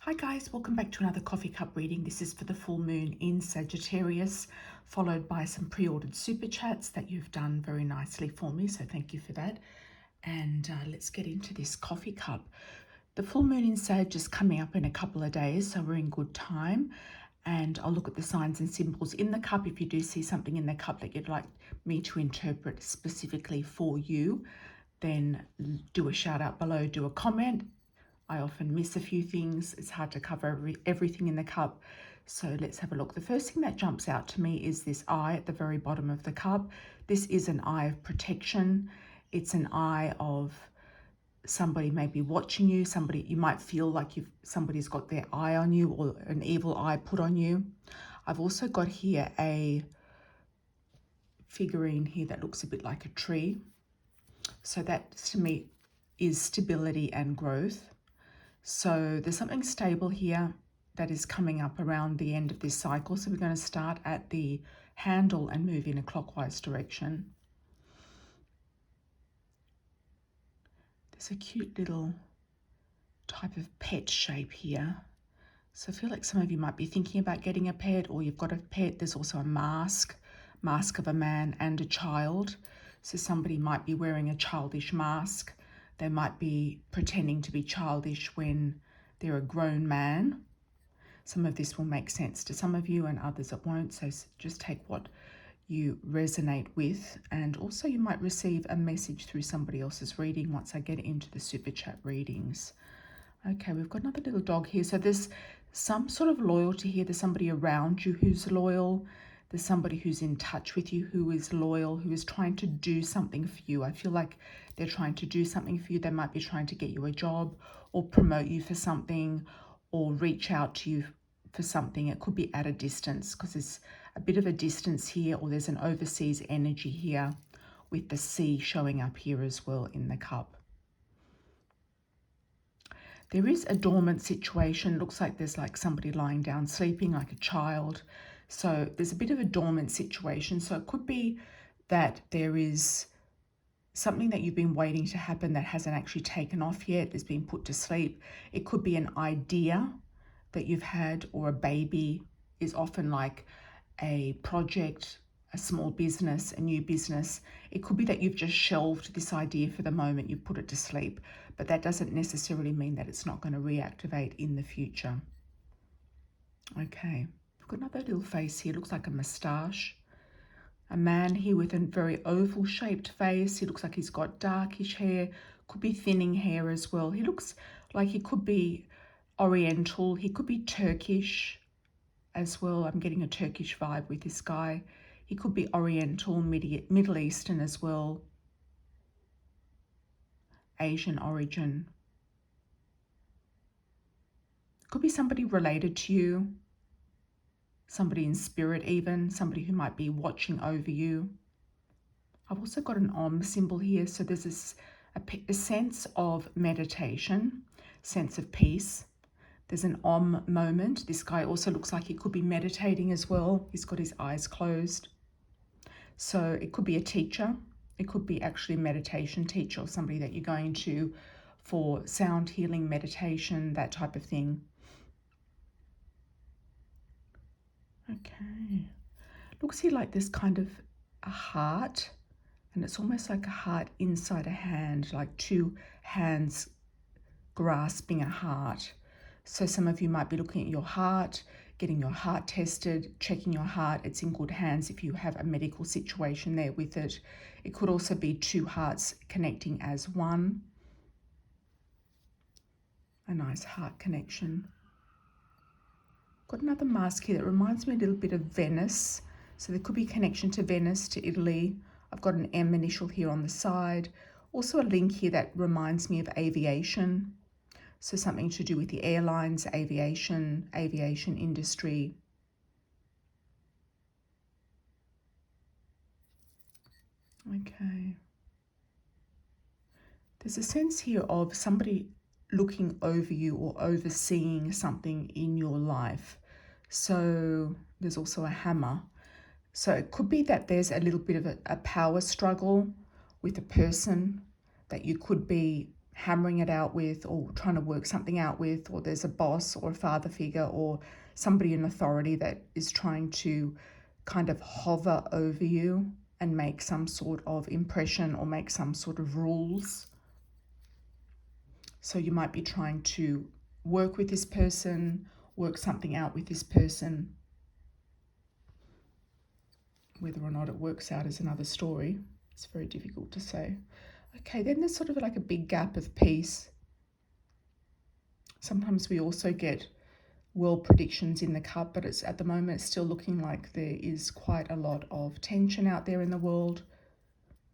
Hi guys, welcome back to another coffee cup reading. This is for the full moon in Sagittarius, followed by some pre-ordered super chats that you've done very nicely for me, so thank you for that. And let's get into this coffee cup. The full moon in Sag is coming up in a couple of days, so we're in good time. And I'll look at the signs and symbols in the cup. If you do see something in the cup that you'd like me to interpret specifically for you, then do a shout out below, do a comment. I often miss a few things. It's hard to cover everything in the cup. So let's have a look. The first thing that jumps out to me is this eye at the very bottom of the cup. This is an eye of protection. It's an eye of somebody may be watching you. Somebody, you might feel like somebody's got their eye on you or an evil eye put on you. I've also got here a figurine here that looks a bit like a tree. So that to me is stability and growth. So there's something stable here that is coming up around the end of this cycle. So we're going to start at the handle and move in a clockwise direction. There's a cute little type of pet shape here. So I feel like some of you might be thinking about getting a pet, or you've got a pet. There's also a mask of a man and a child. So somebody might be wearing a childish mask. They might be pretending to be childish when they're a grown man. Some of this will make sense to some of you and others it won't. So just take what you resonate with. And also you might receive a message through somebody else's reading once I get into the super chat readings. Okay, we've got another little dog here. So there's some sort of loyalty here. There's somebody around you who's loyal. There's somebody who's in touch with you who is loyal, who is trying to do something for you. I feel like they're trying to do something for you. They might be trying to get you a job or promote you for something or reach out to you for something. It could be at a distance because there's a bit of a distance here, or there's an overseas energy here with the sea showing up here as well in the cup. There is a dormant situation. Looks like there's like somebody lying down sleeping like a child. So there's a bit of a dormant situation. So it could be that there is something that you've been waiting to happen that hasn't actually taken off yet. It's been put to sleep. It could be an idea that you've had, or a baby is often like a project, a small business, a new business. It could be that you've just shelved this idea for the moment, you put it to sleep, but that doesn't necessarily mean that it's not going to reactivate in the future. Okay, we've got another little face here, looks like a moustache. A man here with a very oval shaped face. He looks like he's got darkish hair, could be thinning hair as well. He looks like he could be Oriental, he could be Turkish as well. I'm getting a Turkish vibe with this guy. He could be Oriental, Middle Eastern as well. Asian origin. Could be somebody related to you. Somebody in spirit even. Somebody who might be watching over you. I've also got an Om symbol here. So there's a sense of meditation, sense of peace. There's an Om moment. This guy also looks like he could be meditating as well. He's got his eyes closed. So it could be a teacher. It could be actually a meditation teacher or somebody that you're going to for sound healing, meditation, that type of thing. Okay. Looks here like there's kind of a heart, and it's almost like a heart inside a hand, like two hands grasping a heart. So some of you might be looking at your heart, getting your heart tested, checking your heart. It's in good hands if you have a medical situation there with it. It could also be two hearts connecting as one. A nice heart connection. Got another mask here that reminds me a little bit of Venice. So there could be a connection to Venice, to Italy. I've got an M initial here on the side. Also a link here that reminds me of aviation. So something to do with the airlines, aviation industry. Okay. There's a sense here of somebody looking over you or overseeing something in your life. So there's also a hammer. So it could be that there's a little bit of a power struggle with a person that you could be hammering it out with, or trying to work something out with, or there's a boss or a father figure or somebody in authority that is trying to kind of hover over you and make some sort of impression or make some sort of rules. So you might be trying to work with this person, work something out with this person. Whether or not it works out is another story. It's very difficult to say. Okay, then there's sort of like a big gap of peace. Sometimes we also get world predictions in the cup, but it's at the moment it's still looking like there is quite a lot of tension out there in the world.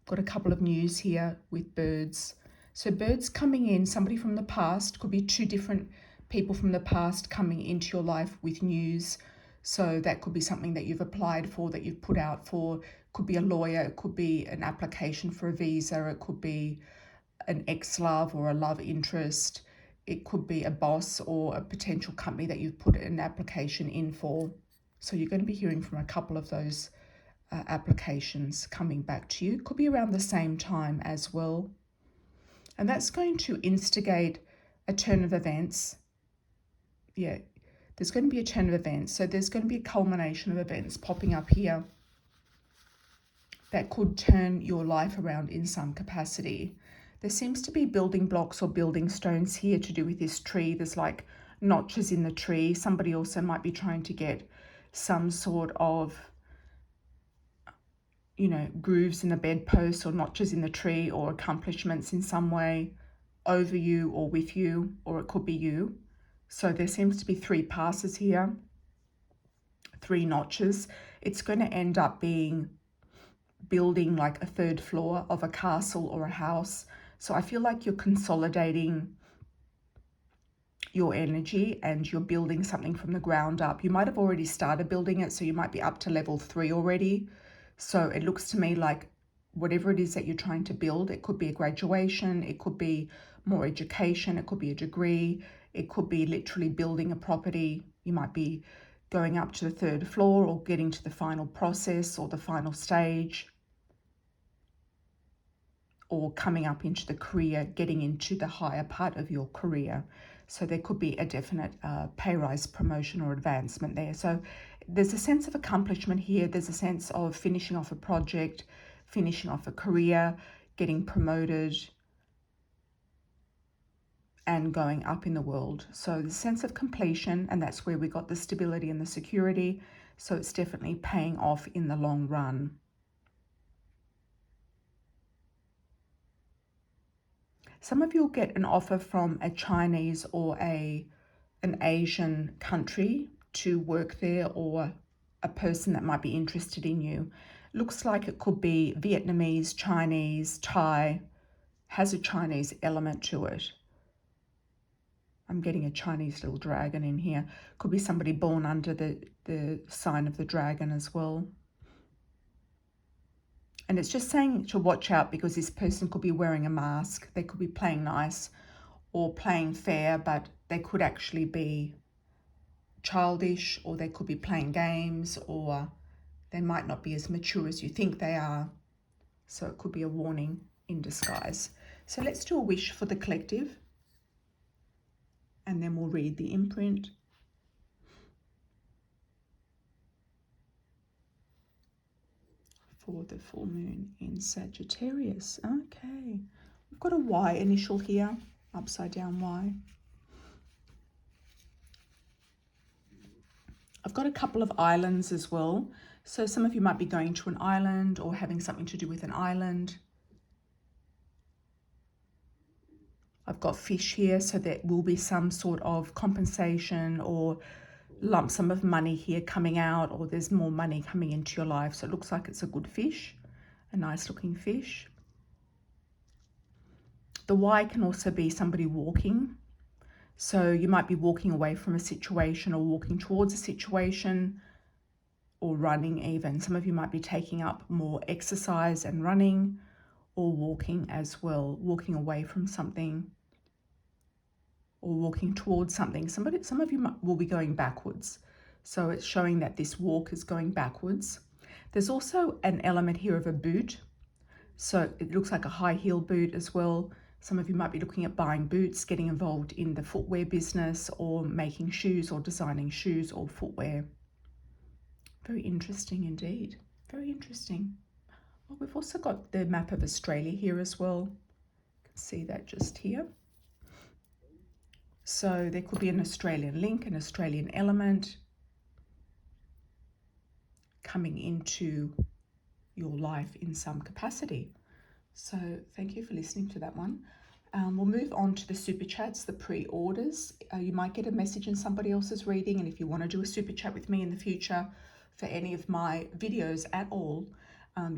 Got a couple of news here with birds. So birds coming in, somebody from the past, could be two different people from the past coming into your life with news. So that could be something that you've applied for, that you've put out for. Could be a lawyer, it could be an application for a visa, it could be an ex-love or a love interest. It could be a boss or a potential company that you've put an application in for. So you're going to be hearing from a couple of those applications coming back to you. Could be around the same time as well. And that's going to instigate a turn of events. Yeah, there's going to be a turn of events. So there's going to be a culmination of events popping up here that could turn your life around in some capacity. There seems to be building blocks or building stones here to do with this tree. There's like notches in the tree. Somebody also might be trying to get some sort of, you know, grooves in the bedpost or notches in the tree or accomplishments in some way over you or with you, or it could be you. So there seems to be 3 passes here, 3 notches. It's going to end up being building like a 3rd floor of a castle or a house. So I feel like you're consolidating your energy and you're building something from the ground up. You might have already started building it, so you might be up to level 3 already. So it looks to me like whatever it is that you're trying to build, it could be a graduation, it could be more education, it could be a degree, it could be literally building a property. You might be going up to the 3rd floor or getting to the final process or the final stage, or coming up into the career, getting into the higher part of your career. So there could be a definite pay rise, promotion or advancement there. So there's a sense of accomplishment here. There's a sense of finishing off a project, finishing off a career, getting promoted and going up in the world. So the sense of completion, and that's where we got the stability and the security. So it's definitely paying off in the long run. Some of you will get an offer from a Chinese or an Asian country to work there, or a person that might be interested in you. Looks like it could be Vietnamese, Chinese, Thai, has a Chinese element to it. I'm getting a Chinese little dragon in here. Could be somebody born under the sign of the dragon as well. And it's just saying to watch out, because this person could be wearing a mask. They could be playing nice or playing fair, but they could actually be childish, or they could be playing games, or they might not be as mature as you think they are. So it could be a warning in disguise. So let's do a wish for the collective, and then we'll read the imprint. For the full moon in Sagittarius. Okay, we've got a Y initial here, upside down Y. I've got a couple of islands as well. So some of you might be going to an island or having something to do with an island. I've got fish here, so there will be some sort of compensation or lump sum of money here coming out, or there's more money coming into your life. So it looks like it's a good fish, a nice looking fish. The Y can also be somebody walking. So you might be walking away from a situation or walking towards a situation, or running even. Some of you might be taking up more exercise and running, or walking as well, walking away from something or walking towards something. Some of you will be going backwards. So it's showing that this walk is going backwards. There's also an element here of a boot. So it looks like a high heel boot as well. Some of you might be looking at buying boots, getting involved in the footwear business, or making shoes or designing shoes or footwear. Very interesting indeed. Very interesting. Well, we've also got the map of Australia here as well. You can see that just here. So there could be an Australian link, an Australian element coming into your life in some capacity. So thank you for listening to that one. We'll move on to the super chats, the pre-orders. You might get a message in somebody else's reading, and if you want to do a super chat with me in the future for any of my videos at all,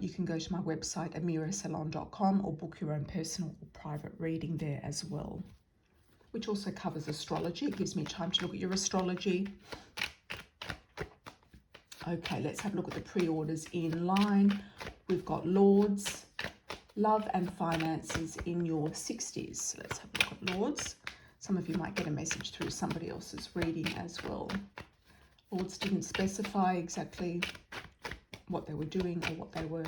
you can go to my website, AMIRA'Salon.com, or book your own personal or private reading there as well, which also covers astrology. It gives me time to look at your astrology. Okay, let's have a look at the pre-orders in line. We've got Lords, love and finances in your 60s. Let's have a look at Lords. Some of you might get a message through somebody else's reading as well. Lords didn't specify exactly what they were doing or what they were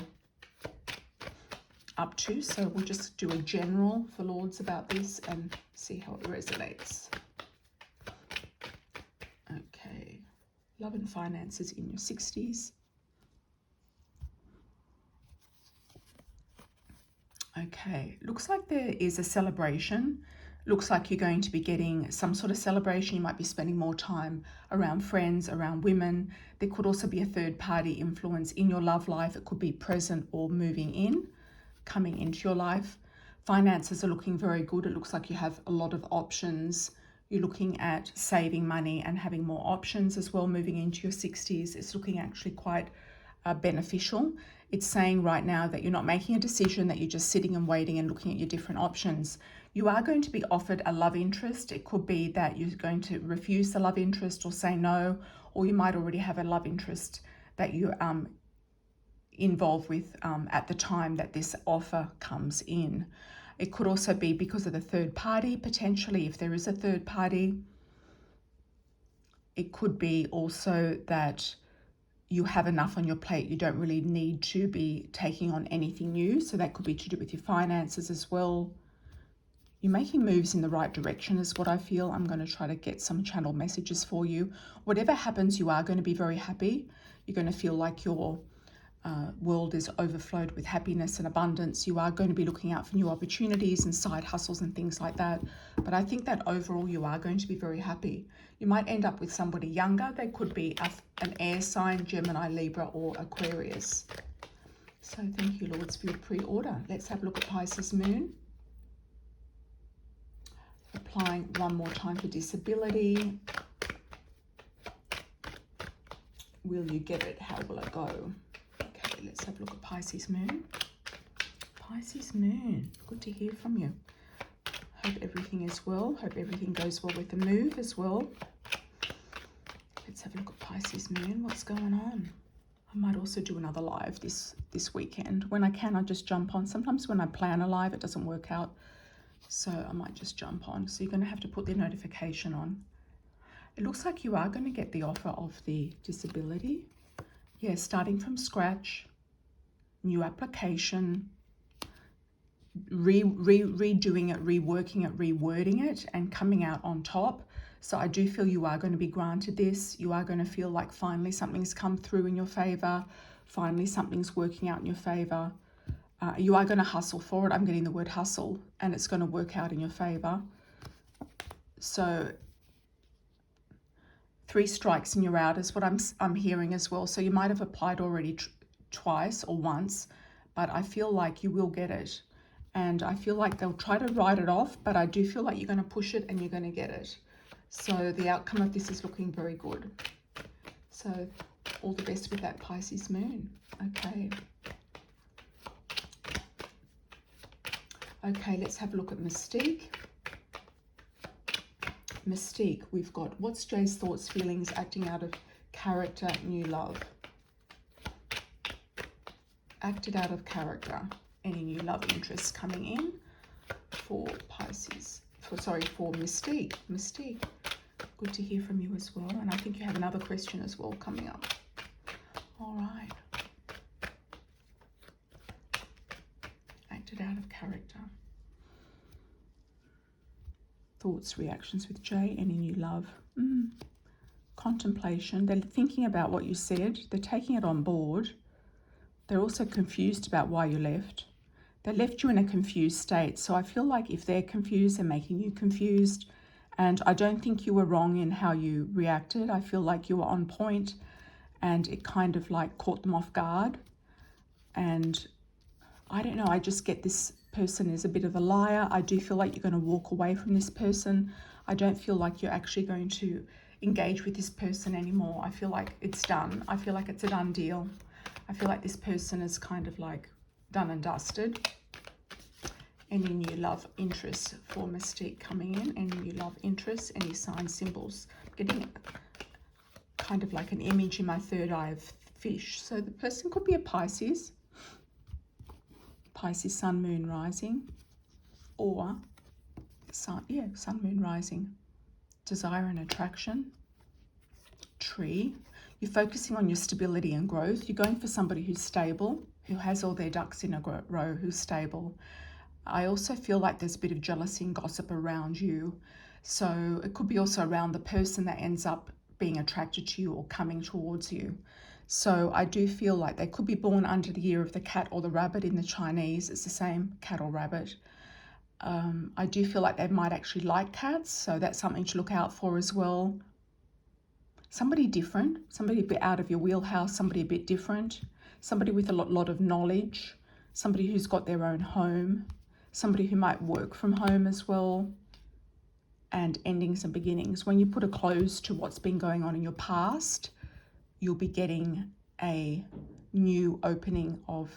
up to, so we'll just do a general for Lords about this and see how it resonates. Okay, love and finances in your 60s. Okay, looks like there is a celebration. Looks like you're going to be getting some sort of celebration. You might be spending more time around friends, around women. There could also be a third party influence in your love life. It could be present or moving in, coming into your life. Finances are looking very good. It looks like you have a lot of options. You're looking at saving money and having more options as well moving into your 60s. It's looking actually quite beneficial. It's saying right now that you're not making a decision, that you're just sitting and waiting and looking at your different options. You are going to be offered a love interest. It could be that you're going to refuse the love interest or say no, or you might already have a love interest that you're involved with at the time that this offer comes in. It could also be because of the third party, potentially, if there is a third party. It could be also that you have enough on your plate. You don't really need to be taking on anything new. So that could be to do with your finances as well. You're making moves in the right direction is what I feel. I'm going to try to get some channel messages for you. Whatever happens, you are going to be very happy. You're going to feel like your world is overflowed with happiness and abundance. You are going to be looking out for new opportunities and side hustles and things like that. But I think that overall you are going to be very happy. You might end up with somebody younger. They could be an air sign, Gemini, Libra, or Aquarius. So thank you, Lords, for your pre-order. Let's have a look at Pisces Moon. Applying one more time for disability. Will you get it? How will it go? Okay, let's have a look at Pisces Moon. Pisces Moon, good to hear from you. Hope everything is well. Hope everything goes well with the move as well. Let's have a look at Pisces Moon. What's going on? I might also do another live this weekend. When I can, I just jump on. Sometimes when I plan a live, it doesn't work out. So I might just jump on. So you're going to have to put the notification on. It looks like you are going to get the offer of the disability. Yeah, starting from scratch, new application, redoing it, reworking it, rewording it, and coming out on top. So I do feel you are going to be granted this. You are going to feel like finally something's come through in your favor. Finally something's working out in your favor. You are going to hustle for it. I'm getting the word hustle, and it's going to work out in your favor. So 3 strikes and you're out is what I'm hearing as well. So you might have applied already twice or once, but I feel like you will get it. And I feel like they'll try to write it off, but I do feel like you're going to push it and you're going to get it. So the outcome of this is looking very good. So all the best with that Pisces Moon. Okay. Okay, let's have a look at Mystique. Mystique, we've got what's Jay's thoughts, feelings, acting out of character, new love. Acted out of character. Any new love interests coming in for Pisces? For Mystique. Mystique, good to hear from you as well. And I think you have another question as well coming up. All right. Acted out of character. Thoughts, reactions with J, any new love. Contemplation. They're thinking about what you said. They're taking it on board. They're also confused about why you left. They left you in a confused state. So I feel like if they're confused, they're making you confused. And I don't think you were wrong in how you reacted. I feel like you were on point and it kind of like caught them off guard. And I don't know, I just get this person is a bit of a liar. I do feel like you're going to walk away from this person. I don't feel like you're actually going to engage with this person anymore. I feel like it's done. I feel like it's a done deal. I feel like this person is kind of like done and dusted. Any new love interests for Mystique coming in? Any new love interests? Any signs, symbols? Getting kind of like an image in my third eye of fish. So the person could be a Pisces. Pisces, sun, moon, rising. Or sun, moon, rising. Desire and attraction. Tree. You're focusing on your stability and growth. You're going for somebody who's stable, who has all their ducks in a row, who's stable. I also feel like there's a bit of jealousy and gossip around you. So it could be also around the person that ends up being attracted to you or coming towards you. So I do feel like they could be born under the year of the cat or the rabbit in the Chinese. It's the same, cat or rabbit. I do feel like they might actually like cats. So that's something to look out for as well. Somebody different, somebody a bit out of your wheelhouse, somebody a bit different, somebody with a lot of knowledge, somebody who's got their own home, somebody who might work from home as well, and endings and beginnings. When you put a close to what's been going on in your past, you'll be getting a new opening of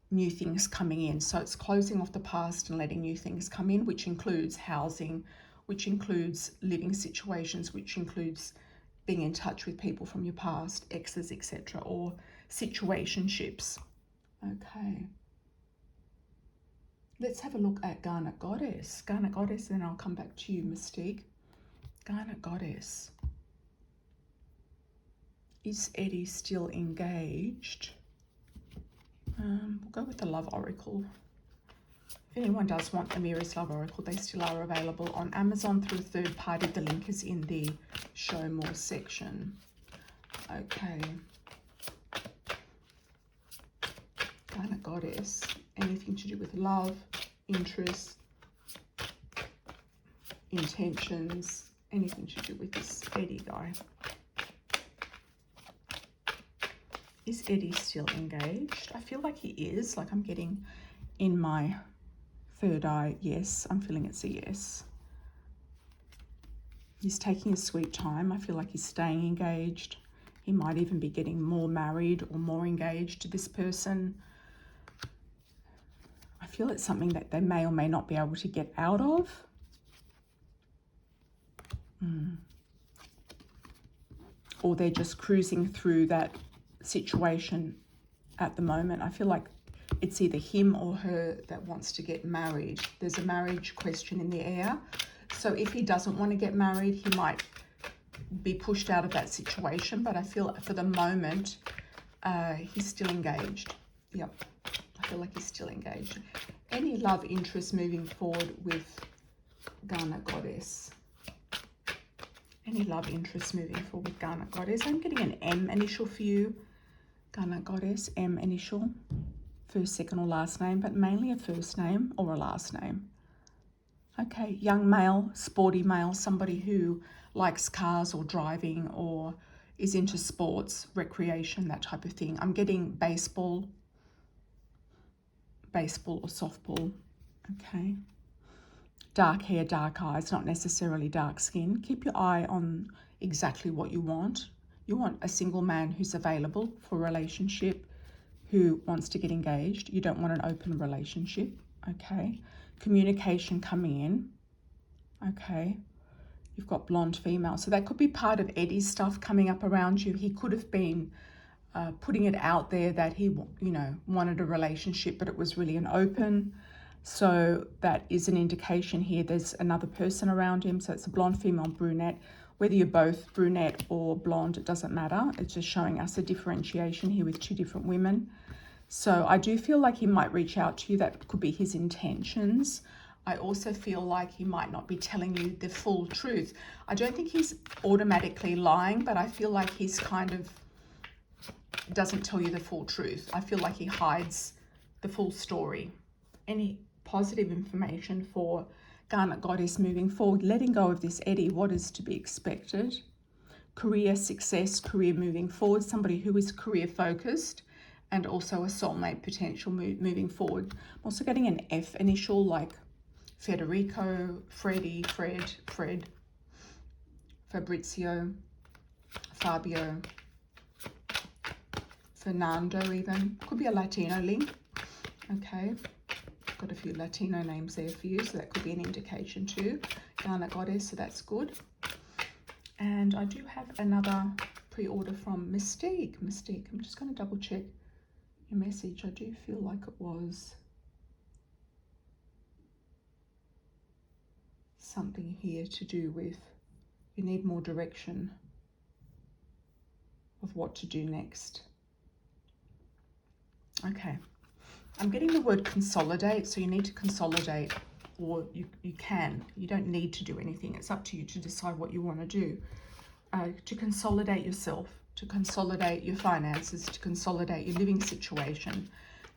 new things coming in. So it's closing off the past and letting new things come in, which includes housing, which includes living situations, which includes being in touch with people from your past, exes, etc., or situationships. Okay. Let's have a look at Garnet Goddess. Garnet Goddess, and then I'll come back to you, Mystique. Garnet Goddess. Is Eddie still engaged? We'll go with the Love Oracle. If anyone does want AMIRA'S Love Oracle, they still are available on Amazon through a third party. The link is in the Show More section. Okay. Garnet Goddess. Anything to do with love, interest, intentions, anything to do with this Eddie guy. Is Eddie still engaged? I feel like he is. Like I'm getting in my third eye, yes. I'm feeling it's a yes. He's taking his sweet time. I feel like he's staying engaged. He might even be getting more married or more engaged to this person. I feel it's something that they may or may not be able to get out of. Or they're just cruising through that situation at the moment. I feel like it's either him or her that wants to get married. There's a marriage question in the air. So if he doesn't want to get married, he might be pushed out of that situation. But I feel for the moment, he's still engaged. Yep. I feel like he's still engaged. Any love interest moving forward with Garnet Goddess? Any love interest moving forward with Garnet Goddess? I'm getting an M initial for you. Garnet Goddess, M initial. First, second or last name, but mainly a first name or a last name. Okay, young male, sporty male, somebody who likes cars or driving or is into sports, recreation, that type of thing. I'm getting baseball or softball. Okay. Dark hair, dark eyes, not necessarily dark skin. Keep your eye on exactly what you want. You want a single man who's available for a relationship, who wants to get engaged. You don't want an open relationship. Okay. Communication coming in. Okay. You've got blonde female. So that could be part of Eddie's stuff coming up around you. He could have been putting it out there that he, wanted a relationship, but it was really an open. So that is an indication here. There's another person around him. So it's a blonde, female, brunette. Whether you're both brunette or blonde, it doesn't matter. It's just showing us a differentiation here with two different women. So I do feel like he might reach out to you. That could be his intentions. I also feel like he might not be telling you the full truth. I don't think he's automatically lying, but I feel like he's kind of doesn't tell you the full truth. I feel like he hides the full story. Any positive information for Garnet Goddess moving forward, letting go of this Eddie, what is to be expected? Career success, career moving forward, somebody who is career focused, and also a soulmate potential moving forward. I'm also getting an F initial, like Federico, Freddie, Fred, Fabrizio, Fabio, Fernando even. Could be a Latino link. Okay, got a few Latino names there for you, so that could be an indication too. Garnet Goddess, so that's good. And I do have another pre-order from Mystique. Mystique, I'm just going to double check your message. I do feel like it was something here to do with you need more direction of what to do next. Okay, I'm getting the word consolidate, so you need to consolidate, or you can. You don't need to do anything. It's up to you to decide what you want to do. To consolidate yourself, to consolidate your finances, to consolidate your living situation,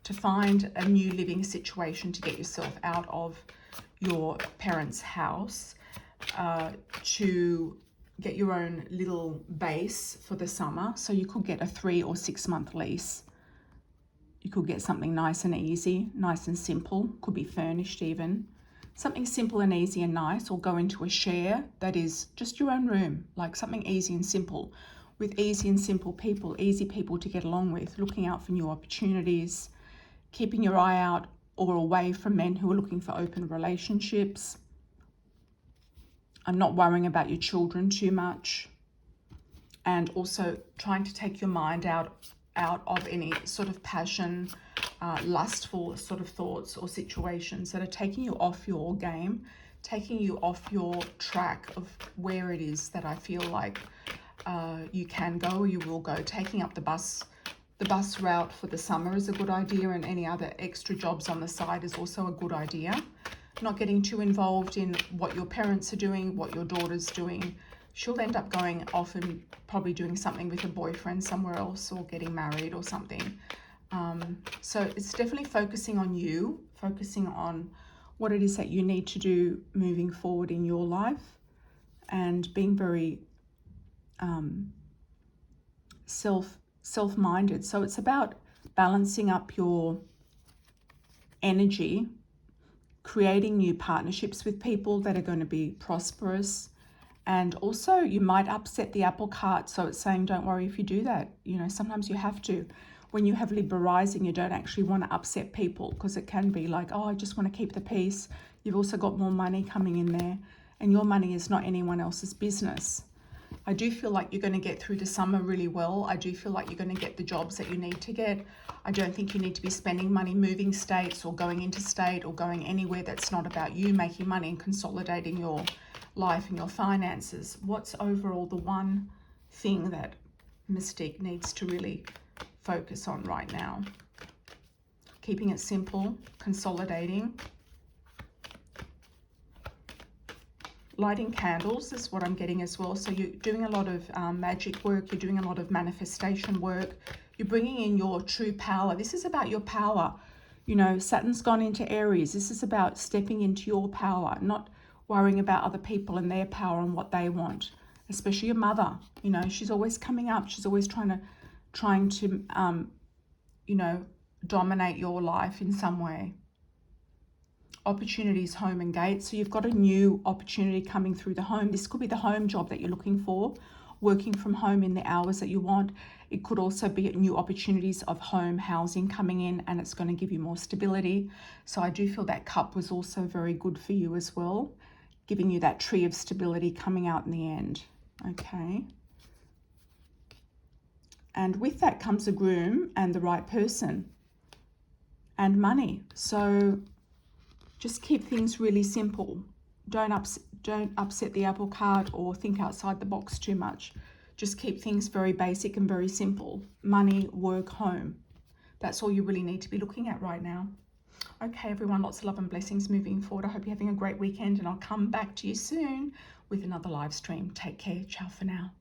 to find a new living situation to get yourself out of your parents' house, to get your own little base for the summer. So you could get a 3 or 6 month lease. You could get something nice and easy, nice and simple, could be furnished even. Something simple and easy and nice, or go into a share that is just your own room, like something easy and simple with easy and simple people, easy people to get along with, looking out for new opportunities, keeping your eye out or away from men who are looking for open relationships, and not worrying about your children too much, and also trying to take your mind out of any sort of passion, lustful sort of thoughts or situations that are taking you off your game, taking you off your track of where it is that I feel like you can go or you will go. Taking up the bus route for the summer is a good idea, and any other extra jobs on the side is also a good idea. Not getting too involved in what your parents are doing, what your daughter's doing. She'll end up going off and probably doing something with a boyfriend somewhere else, or getting married or something. So it's definitely focusing on you, focusing on what it is that you need to do moving forward in your life, and being very self-minded. So it's about balancing up your energy, creating new partnerships with people that are going to be prosperous. And also you might upset the apple cart. So it's saying, don't worry if you do that. You know, sometimes you have to. When you have Libra rising, you don't actually want to upset people, because it can be like, oh, I just want to keep the peace. You've also got more money coming in there, and your money is not anyone else's business. I do feel like you're going to get through the summer really well. I do feel like you're going to get the jobs that you need to get. I don't think you need to be spending money moving states or going interstate or going anywhere that's not about you making money and consolidating your life and your finances. What's overall the one thing that Mystique needs to really focus on right now? Keeping it simple, consolidating. Lighting candles is what I'm getting as well. So you're doing a lot of magic work. You're doing a lot of manifestation work. You're bringing in your true power. This is about your power. You know, Saturn's gone into Aries. This is about stepping into your power, not worrying about other people and their power and what they want, especially your mother. You know, she's always coming up. She's always trying to you know, dominate your life in some way. Opportunities, home and gate. So you've got a new opportunity coming through the home. This could be the home job that you're looking for, working from home in the hours that you want. It could also be new opportunities of home housing coming in, and it's going to give you more stability. So I do feel that cup was also very good for you as well, giving you that tree of stability coming out in the end. Okay. And with that comes a groom and the right person and money. So just keep things really simple. Don't upset the apple cart or think outside the box too much. Just keep things very basic and very simple. Money, work, home. That's all you really need to be looking at right now. Okay, everyone, lots of love and blessings moving forward. I hope you're having a great weekend, and I'll come back to you soon with another live stream. Take care. Ciao for now.